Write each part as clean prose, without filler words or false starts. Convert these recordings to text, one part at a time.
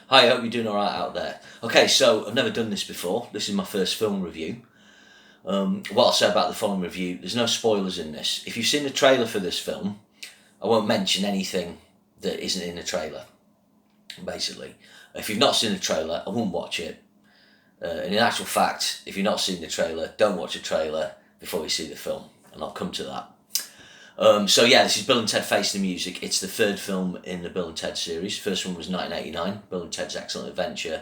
Hi, I hope you're doing alright out there. Okay, so I've never done this before. This is my first film review. What I'll say about the film review, there's no spoilers in this. If you've seen the trailer for this film, I won't mention anything that isn't in the trailer, basically. If you've not seen the trailer, I won't watch it. And in actual fact, if you've not seen the trailer, don't watch the trailer before you see the film, and I'll come to that. So yeah, this is Bill and Ted Face the Music. It's the third film in the Bill and Ted series. First one was 1989, Bill and Ted's Excellent Adventure,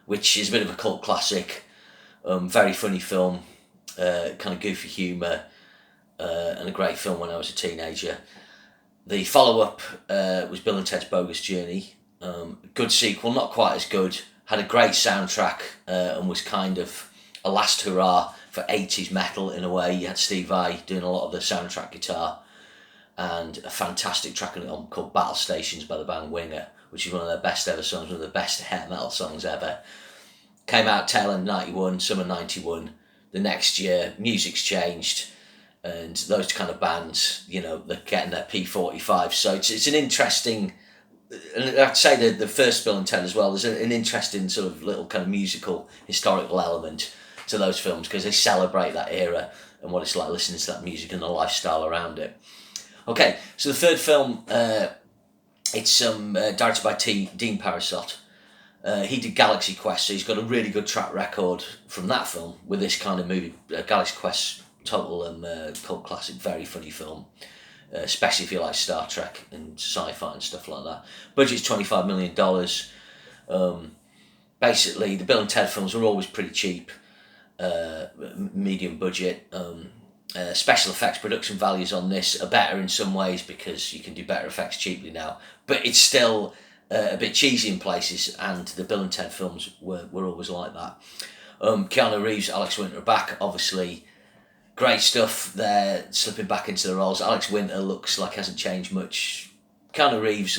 which is a bit of a cult classic. Very funny film, kind of goofy humour, and a great film when I was a teenager. The follow-up was Bill and Ted's Bogus Journey. Good sequel, not quite as good. Had a great soundtrack and was kind of a last hurrah for 80s metal in a way. You had Steve Vai doing a lot of the soundtrack guitar, and a fantastic track on it called Battle Stations by the band Winger, which is one of their best ever songs, one of the best hair metal songs ever. Came out tail end 91, summer 91. The next year, music's changed, and those kind of bands, they're getting their P45. So it's an interesting, and I'd say the first Bill and Ted as well, there's an interesting sort of little kind of musical, historical element to those films because they celebrate that era and what it's like listening to that music and the lifestyle around it. Okay, so the third film, it's directed by Dean Parisot. He did Galaxy Quest, so he's got a really good track record from that film with this kind of movie. Galaxy Quest, total cult classic, very funny film, especially if you like Star Trek and sci-fi and stuff like that. Budget's $25 million. Basically, the Bill and Ted films are always pretty cheap, medium budget. Special effects production values on this are better in some ways because you can do better effects cheaply now, but it's still a bit cheesy in places, and the Bill and Ted films were always like that. Keanu Reeves, Alex Winter are back, obviously great stuff there, slipping back into the roles. Alex Winter looks like hasn't changed much. Keanu Reeves,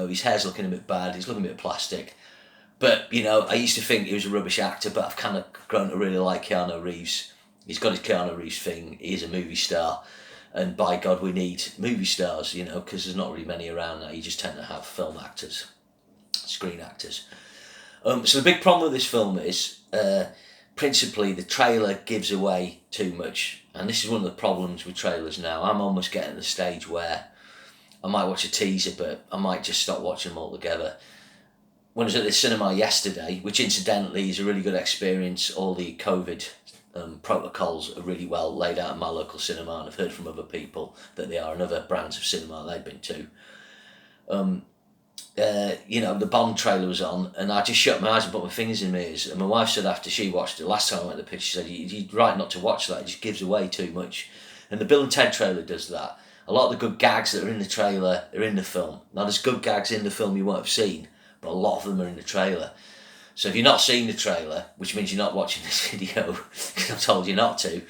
his hair's looking a bit bad, he's looking a bit plastic, but I used to think he was a rubbish actor, but I've kind of grown to really like Keanu Reeves. He's got his Keanu Reeves thing. He is a movie star. And by God, we need movie stars, because there's not really many around now. You just tend to have film actors, screen actors. So the big problem with this film is, principally, the trailer gives away too much. And this is one of the problems with trailers now. I'm almost getting to the stage where I might watch a teaser, but I might just stop watching them altogether. When I was at the cinema yesterday, which incidentally is a really good experience, all the COVID protocols are really well laid out in my local cinema, and I've heard from other people that they are, and other brands of cinema they've been to. The Bond trailer was on, and I just shut my eyes and put my fingers in my ears. And my wife said after she watched it last time I went to the picture, she said, "You're right not to watch that. It just gives away too much." And the Bill and Ted trailer does that. A lot of the good gags that are in the trailer are in the film. Now, there's good gags in the film you won't have seen, but a lot of them are in the trailer. So if you're not seeing the trailer, which means you're not watching this video, because I've told you not to,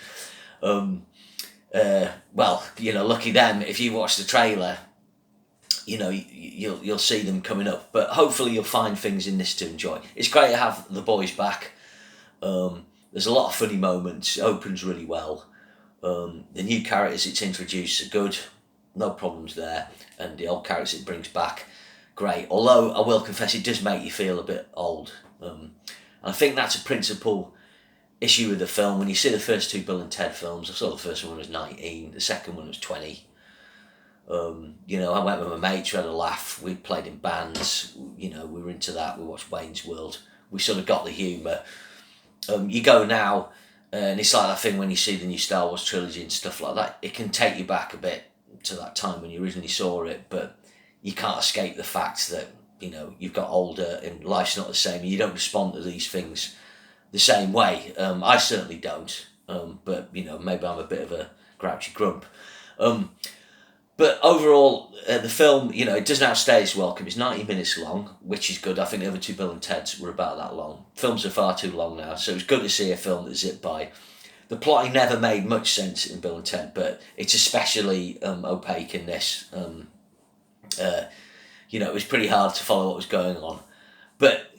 lucky them. If you watch the trailer, you'll see them coming up. But hopefully you'll find things in this to enjoy. It's great to have the boys back. There's a lot of funny moments. It opens really well. The new characters it's introduced are good. No problems there. And the old characters it brings back, great. Although I will confess, it does make you feel a bit old. And I think that's a principal issue with the film. When you see the first two Bill and Ted films, I saw the first one was 19, the second one was 20. I went with my mates, we had a laugh, we played in bands, we were into that, we watched Wayne's World, we sort of got the humour. You go now, and it's like that thing when you see the new Star Wars trilogy and stuff like that, it can take you back a bit to that time when you originally saw it, but you can't escape the fact that you've got older and life's not the same, and you don't respond to these things the same way. I certainly don't, but maybe I'm a bit of a grouchy grump. But overall, the film, it doesn't outstay its welcome. It's 90 minutes long, which is good. I think the other two Bill and Teds were about that long. Films are far too long now, so it's good to see a film that zipped by. The plotting never made much sense in Bill and Ted, but it's especially opaque in this. It was pretty hard to follow what was going on. But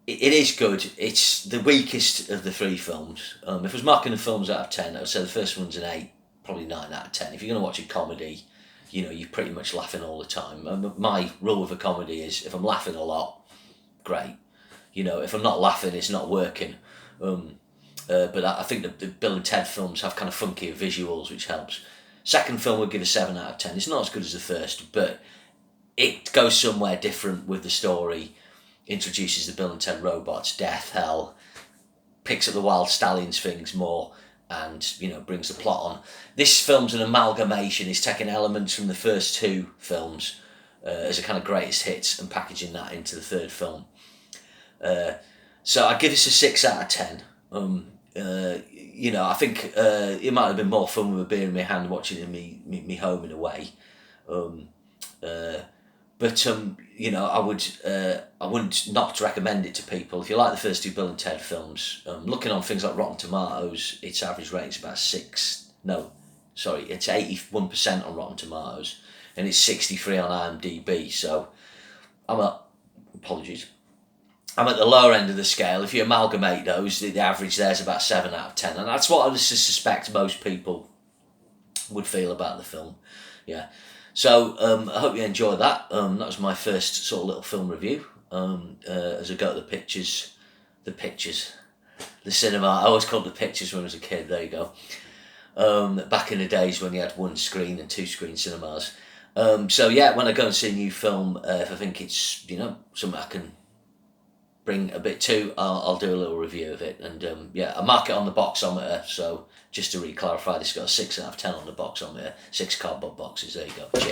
it is good. It's the weakest of the three films. If I was marking the films out of 10, I would say the first one's an 8, probably 9 out of 10. If you're going to watch a comedy, you're pretty much laughing all the time. My rule with a comedy is if I'm laughing a lot, great. You know, if I'm not laughing, it's not working. But I think the Bill and Ted films have kind of funkier visuals, which helps. Second film would give a 7 out of 10. It's not as good as the first, but it goes somewhere different with the story. Introduces the Bill and Ted robots, death, hell, picks up the Wild Stallions things more, and, you know, brings the plot on. This film's an amalgamation. It's taking elements from the first two films as a kind of greatest hits and packaging that into the third film. So I give this a 6 out of 10. You know, I think it might have been more fun with a beer in my hand watching it in me home in a way. But you know, I wouldn't not recommend it to people. If you like the first two Bill and Ted films, looking on things like Rotten Tomatoes, its average rating is about it's 81% on Rotten Tomatoes, and it's 63 on IMDb. So I'm at the lower end of the scale. If you amalgamate those, the average there's about 7 out of 10, and that's what I suspect most people would feel about the film. Yeah. So I hope you enjoyed that. That was my first sort of little film review. As I go to the cinema. I always called the pictures when I was a kid. There you go. Back in the days when you had one screen and two screen cinemas. So yeah, when I go and see a new film, if I think it's, you know, something I can bring a bit to, I'll do a little review of it. And yeah, I mark it on the boxometer. So just to re-clarify, this got a 6 out of 10 on the boxometer. 6 cardboard boxes. There you go. Cheers.